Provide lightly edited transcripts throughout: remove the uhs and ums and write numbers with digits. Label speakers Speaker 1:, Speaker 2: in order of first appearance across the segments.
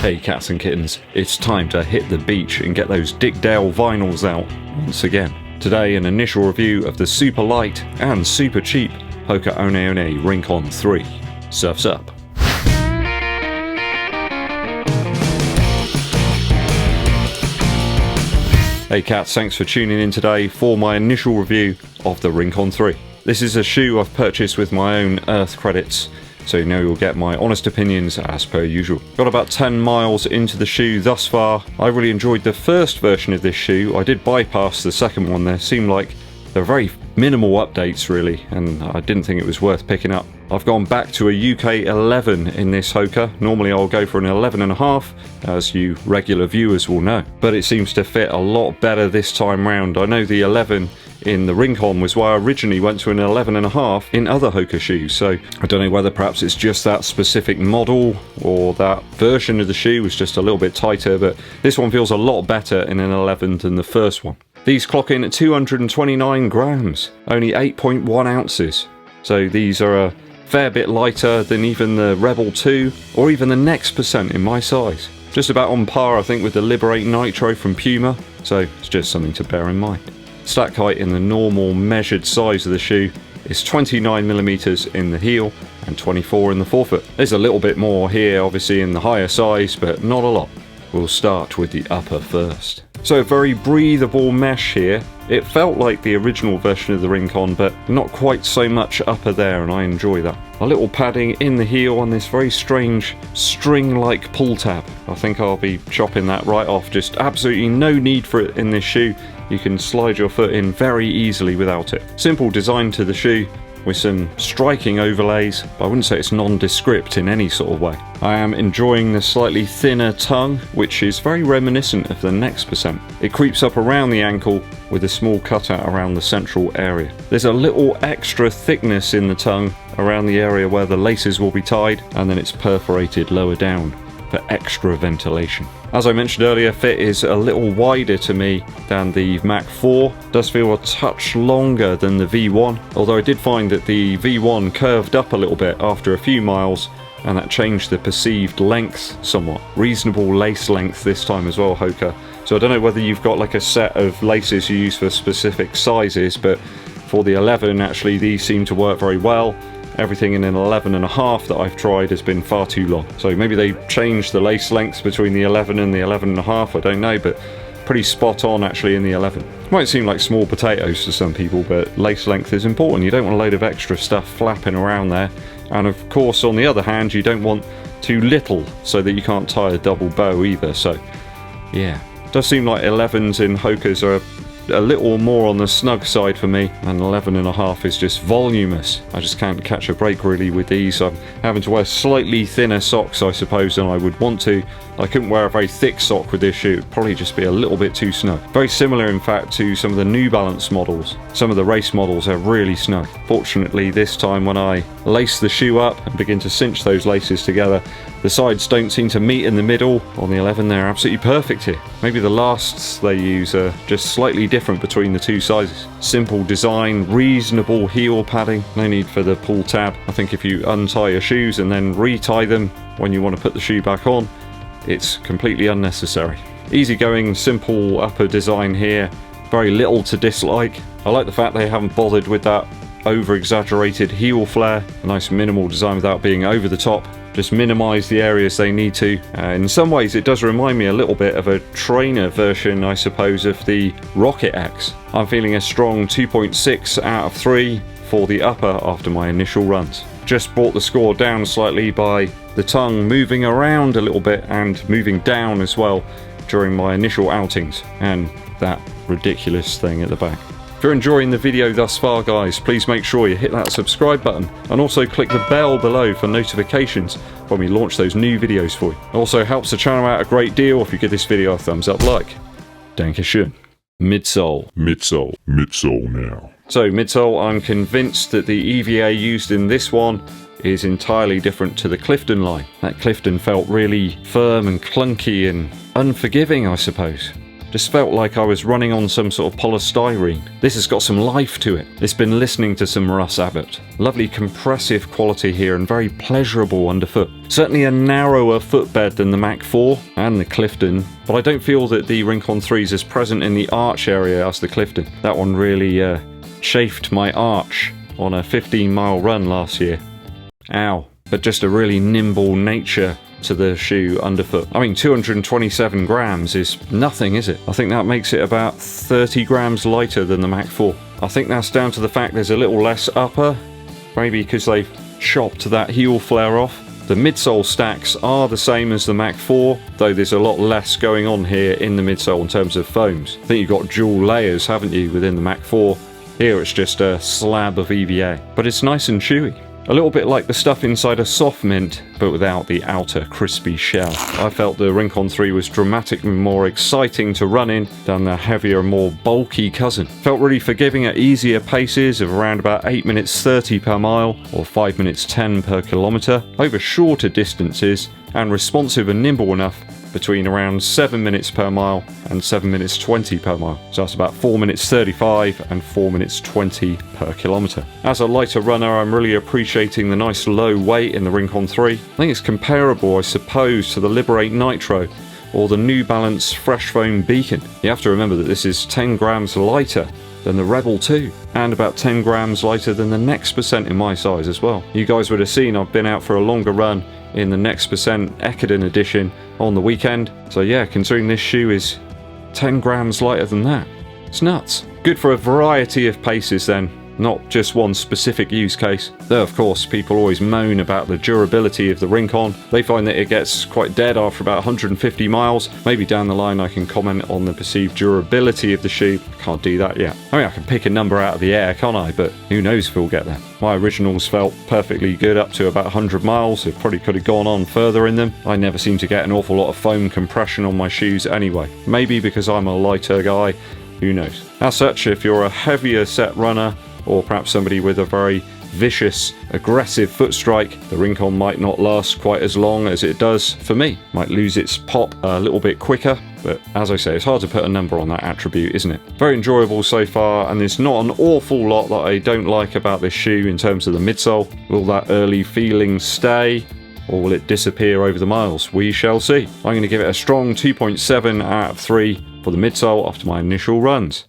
Speaker 1: Hey cats and kittens, it's time to hit the beach and get those Dickdale vinyls out once again. Today an initial review of the super light and super cheap HOKA ONE ONE RINCON 3. Surfs up. Hey cats, thanks for tuning in today for my initial review of the RINCON 3. This is a shoe I've purchased with my own Earth credits, so you know you'll get my honest opinions as per usual. Got about 10 miles into the shoe thus far. I really enjoyed the first version of this shoe. I did bypass the second one. There seemed like they're very minimal updates really, and I didn't think it was worth picking up. I've gone back to a UK 11 in this HOKA. Normally I'll go for an 11.5, as you regular viewers will know, but it seems to fit a lot better this time round. I know the 11 in the RINCON was why I originally went to an 11.5 in other HOKA shoes, so I don't know whether perhaps it's just that specific model or that version of the shoe was just a little bit tighter, but this one feels a lot better in an 11 than the first one. These clock in at 229 grams, only 8.1 ounces, so these are a fair bit lighter than even the Rebel 2 or even the Next Percent in my size. Just about on par I think with the Liberate Nitro from Puma, so it's just something to bear in mind. Stack height in the normal measured size of the shoe is 29mm in the heel and 24 in the forefoot. There's a little bit more here obviously in the higher size, but not a lot. We'll start with the upper first. So a very breathable mesh here. It felt like the original version of the RINCON, but not quite so much upper there, and I enjoy that. A little padding in the heel on this very strange string-like pull tab. I think I'll be chopping that right off. Just absolutely no need for it in this shoe. You can slide your foot in very easily without it. Simple design to the shoe with some striking overlays, but I wouldn't say it's nondescript in any sort of way. I am enjoying the slightly thinner tongue, which is very reminiscent of the Next Percent. It creeps up around the ankle with a small cutout around the central area. There's a little extra thickness in the tongue around the area where the laces will be tied, and then it's perforated lower down for extra ventilation. As I mentioned earlier, fit is a little wider to me than the Mach 4. Does feel a touch longer than the V1, although I did find that the V1 curved up a little bit after a few miles, and that changed the perceived length somewhat. Reasonable lace length this time as well, HOKA. So I don't know whether you've got like a set of laces you use for specific sizes, but for the 11 actually these seem to work very well. Everything in an 11.5 that I've tried has been far too long. So maybe they changed the lace lengths between the 11 and the 11.5, I don't know, but pretty spot on actually in the 11. Might seem like small potatoes to some people, but lace length is important. You don't want a load of extra stuff flapping around there. And of course, on the other hand, you don't want too little so that you can't tie a double bow either. So yeah, it does seem like 11s in HOKAs are a little more on the snug side for me, and 11.5 is just voluminous. I just can't catch a break really with these. I'm having to wear slightly thinner socks I suppose than I would want to. I couldn't wear a very thick sock with this shoe, it'd probably just be a little bit too snug. Very similar in fact to some of the New Balance models. Some of the race models are really snug. Fortunately this time when I lace the shoe up and begin to cinch those laces together, the sides don't seem to meet in the middle. On the 11 they're absolutely perfect here. Maybe the lasts they use are just slightly different between the two sizes. Simple design, reasonable heel padding, no need for the pull tab. I think if you untie your shoes and then retie them when you want to put the shoe back on, it's completely unnecessary. Easygoing, simple upper design here, very little to dislike. I like the fact they haven't bothered with that over-exaggerated heel flare. A nice minimal design without being over the top. Just minimise the areas they need to. In some ways it does remind me a little bit of a trainer version, I suppose, of the Rocket X. I'm feeling a strong 2.6 out of 3 for the upper after my initial runs. Just brought the score down slightly by the tongue moving around a little bit and moving down as well during my initial outings, and that ridiculous thing at the back. If you're enjoying the video thus far guys, please make sure you hit that subscribe button and also click the bell below for notifications when we launch those new videos for you. It also helps the channel out a great deal if you give this video a thumbs up like. Dankeschön. Midsole. Midsole now. So Midsole, I'm convinced that the EVA used in this one is entirely different to the Clifton line. That Clifton felt really firm and clunky and unforgiving, I suppose. Just felt like I was running on some sort of polystyrene. This has got some life to it. It's been listening to some Russ Abbott. Lovely compressive quality here and very pleasurable underfoot. Certainly a narrower footbed than the Mach 4 and the Clifton, but I don't feel that the Rincon 3 is as present in the arch area as the Clifton. That one really chafed my arch on a 15-mile run last year. Ow. But just a really nimble nature to the shoe underfoot. I mean, 227 grams is nothing, is it? I think that makes it about 30 grams lighter than the Mach 4. I think that's down to the fact there's a little less upper, maybe because they've chopped that heel flare off. The midsole stacks are the same as the Mach 4, though there's a lot less going on here in the midsole in terms of foams. I think you've got dual layers, haven't you, within the Mach 4. Here it's just a slab of EVA, but it's nice and chewy. A little bit like the stuff inside a soft mint, but without the outer crispy shell. I felt the Rincon 3 was dramatically more exciting to run in than the heavier, more bulky cousin. Felt really forgiving at easier paces of around about 8 minutes 30 per mile or 5 minutes 10 per kilometre over shorter distances, and responsive and nimble enough between around 7 minutes per mile and 7 minutes 20 per mile. So that's about 4 minutes 35 and 4 minutes 20 per kilometre. As a lighter runner, I'm really appreciating the nice low weight in the Rincon 3. I think it's comparable, I suppose, to the Liberate Nitro or the New Balance Fresh Foam Beacon. You have to remember that this is 10 grams lighter than the Rebel 2 and about 10 grams lighter than the Next Percent in my size as well. You guys would have seen I've been out for a longer run in the Next Percent Ekiden edition on the weekend. So yeah, considering this shoe is 10 grams lighter than that, it's nuts. Good for a variety of paces then, not just one specific use case. Though of course people always moan about the durability of the Rincon. They find that it gets quite dead after about 150 miles. Maybe down the line I can comment on the perceived durability of the shoe. Can't do that yet. I mean, I can pick a number out of the air, can't I? But who knows if we'll get there. My originals felt perfectly good up to about 100 miles. It probably could have gone on further in them. I never seem to get an awful lot of foam compression on my shoes anyway. Maybe because I'm a lighter guy, who knows. As such, if you're a heavier set runner, or perhaps somebody with a very vicious, aggressive foot strike, the Rincon might not last quite as long as it does for me. Might lose its pop a little bit quicker, but as I say, it's hard to put a number on that attribute, isn't it? Very enjoyable so far, and there's not an awful lot that I don't like about this shoe in terms of the midsole. Will that early feeling stay, or will it disappear over the miles? We shall see. I'm going to give it a strong 2.7 out of 3 for the midsole after my initial runs.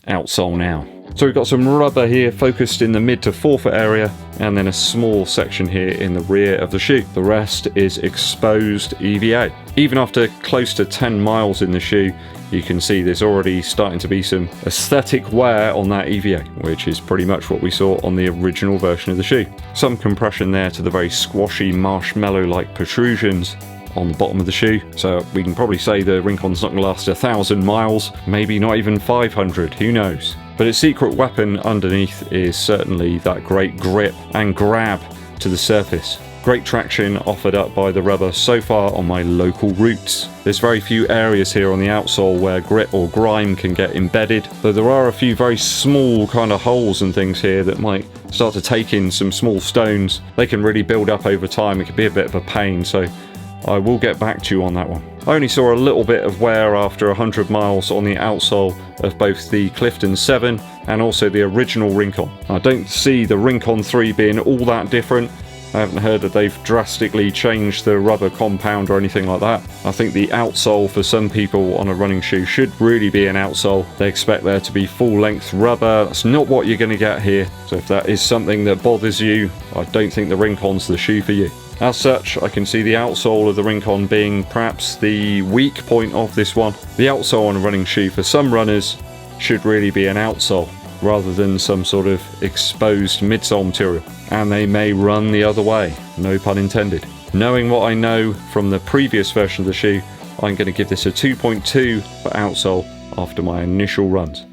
Speaker 1: Outsole now. So we've got some rubber here focused in the mid to forefoot area, and then a small section here in the rear of the shoe. The rest is exposed EVA. Even after close to 10 miles in the shoe, you can see there's already starting to be some aesthetic wear on that EVA, which is pretty much what we saw on the original version of the shoe. Some compression there to the very squashy marshmallow-like protrusions on the bottom of the shoe, so we can probably say the Rincon's not going to last 1,000 miles, maybe not even 500, who knows. But its secret weapon underneath is certainly that great grip and grab to the surface. Great traction offered up by the rubber so far on my local routes. There's very few areas here on the outsole where grit or grime can get embedded, though there are a few very small kind of holes and things here that might start to take in some small stones. They can really build up over time. It can be a bit of a pain, so I will get back to you on that one. I only saw a little bit of wear after 100 miles on the outsole of both the Clifton 7 and also the original Rincon. I don't see the Rincon 3 being all that different. I haven't heard that they've drastically changed the rubber compound or anything like that. I think the outsole for some people on a running shoe should really be an outsole. They expect there to be full length rubber. That's not what you're going to get here. So if that is something that bothers you, I don't think the Rincon's the shoe for you. As such, I can see the outsole of the Rincon being perhaps the weak point of this one. The outsole on a running shoe for some runners should really be an outsole rather than some sort of exposed midsole material. And they may run the other way, no pun intended. Knowing what I know from the previous version of the shoe, I'm going to give this a 2.2 for outsole after my initial runs.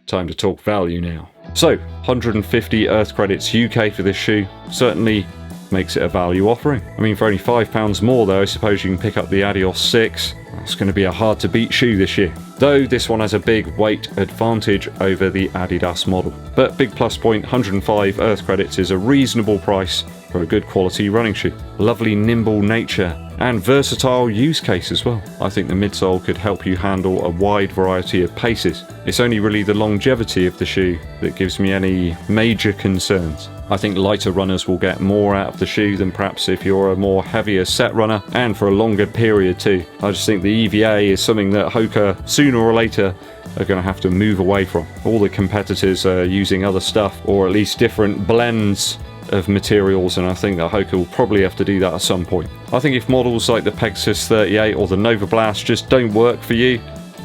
Speaker 1: Time to talk value now. So, 150 Earth credits UK for this shoe. Certainly makes it a value offering. I mean, for only £5 more though, I suppose you can pick up the Adios 6. That's going to be a hard to beat shoe this year. Though this one has a big weight advantage over the Adidas model. But big plus point, 105 Earth credits is a reasonable price for a good quality running shoe. Lovely nimble nature and versatile use case as well. I think the midsole could help you handle a wide variety of paces. It's only really the longevity of the shoe that gives me any major concerns. I think lighter runners will get more out of the shoe than perhaps if you're a more heavier set runner, and for a longer period too. I just think the EVA is something that Hoka sooner or later are going to have to move away from. All the competitors are using other stuff, or at least different blends of materials, and I think that Hoka will probably have to do that at some point. I think if models like the Pegasus 38 or the Nova Blast just don't work for you,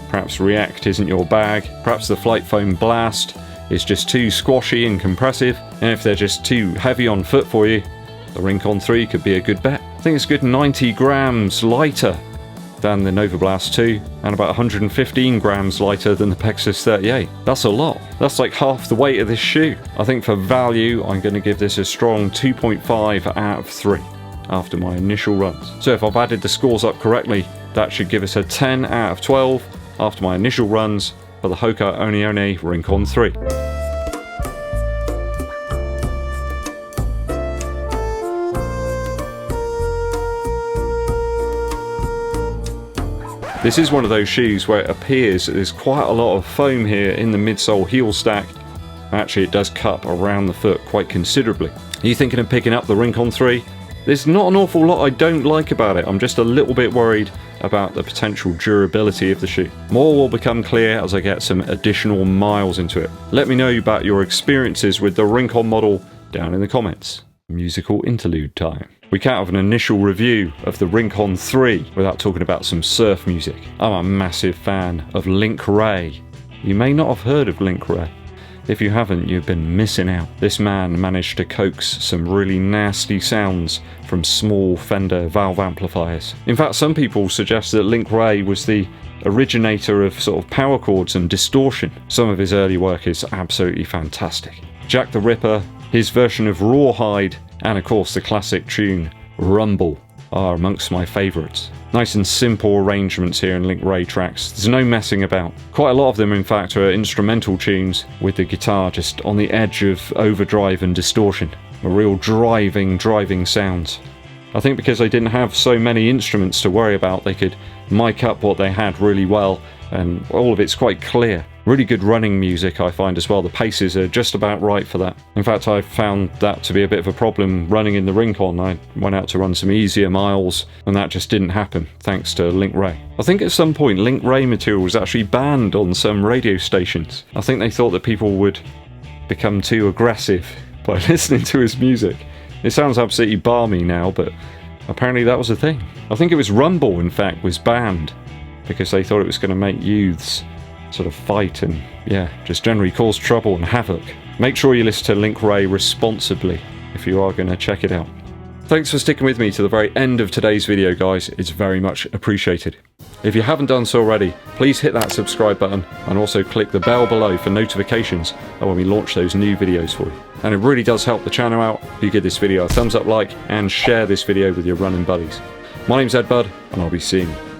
Speaker 1: perhaps React isn't your bag, perhaps the Flight Foam Blast is just too squashy and compressive, and if they're just too heavy on foot for you, the Rincon 3 could be a good bet. I think it's a good 90 grams lighter than the Nova Blast 2, and about 115 grams lighter than the Pegasus 38. That's a lot. That's like half the weight of this shoe. I think for value, I'm going to give this a strong 2.5 out of 3 after my initial runs. So if I've added the scores up correctly, that should give us a 10 out of 12 after my initial runs for the Hoka One One Rincon 3. This is one of those shoes where it appears that there's quite a lot of foam here in the midsole heel stack. Actually, it does cup around the foot quite considerably. Are you thinking of picking up the Rincon 3? There's not an awful lot I don't like about it. I'm just a little bit worried about the potential durability of the shoe. More will become clear as I get some additional miles into it. Let me know about your experiences with the Rincon model down in the comments. Musical interlude time. We can't have an initial review of the Rincon 3 without talking about some surf music. I'm a massive fan of Link Ray. You may not have heard of Link Ray. If you haven't, you've been missing out. This man managed to coax some really nasty sounds from small Fender valve amplifiers. In fact, some people suggest that Link Ray was the originator of sort of power chords and distortion. Some of his early work is absolutely fantastic. Jack the Ripper, his version of Rawhide, and of course the classic tune Rumble are amongst my favourites. Nice and simple arrangements here in Link Ray tracks. There's no messing about. Quite a lot of them in fact are instrumental tunes with the guitar just on the edge of overdrive and distortion. A real driving sounds. I think because they didn't have so many instruments to worry about, they could mic up what they had really well, and all of it's quite clear. Really good running music I find as well. The paces are just about right for that. In fact, I found that to be a bit of a problem running in the Rincon. I went out to run some easier miles and that just didn't happen thanks to Link Ray. I think at some point Link Ray material was actually banned on some radio stations. I think they thought that people would become too aggressive by listening to his music. It sounds absolutely balmy now, but apparently that was a thing. I think it was Rumble, in fact, was banned because they thought it was going to make youths sort of fight and, yeah, just generally cause trouble and havoc. Make sure you listen to Link Ray responsibly if you are going to check it out. Thanks for sticking with me to the very end of today's video, guys. It's very much appreciated. If you haven't done so already, please hit that subscribe button and also click the bell below for notifications when we launch those new videos for you. And it really does help the channel out if you give this video a thumbs up like and share this video with your running buddies. My name's EDDBUD and I'll be seeing you